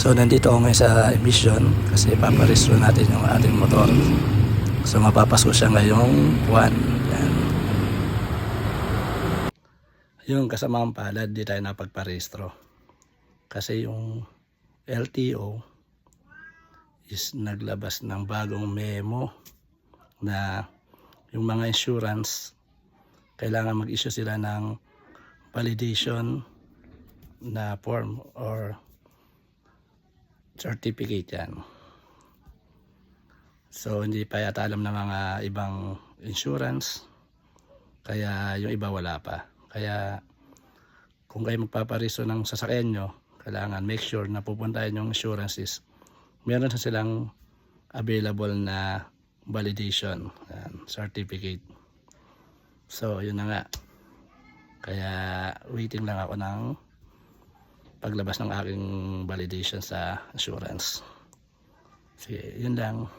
So nandito ako ngayon sa emission kasi paparestro natin yung ating motor. So mapapasko siya ngayong buwan. Yan. Yung kasamaang palad, di tayo napagparestro. Kasi yung LTO is naglabas ng bagong memo na yung mga insurance kailangan mag-issue sila ng validation na form or certificate yan. So hindi pa yata alam ng mga ibang insurance, kaya yung iba wala pa. Kaya kung kayo magpapareso ng sasakyan nyo, kailangan make sure na pupuntahan yung insurance is meron na silang available na validation certificate. So yun na nga, kaya waiting lang ako ng paglabas ng aking validation sa insurance. Sige, yun lang.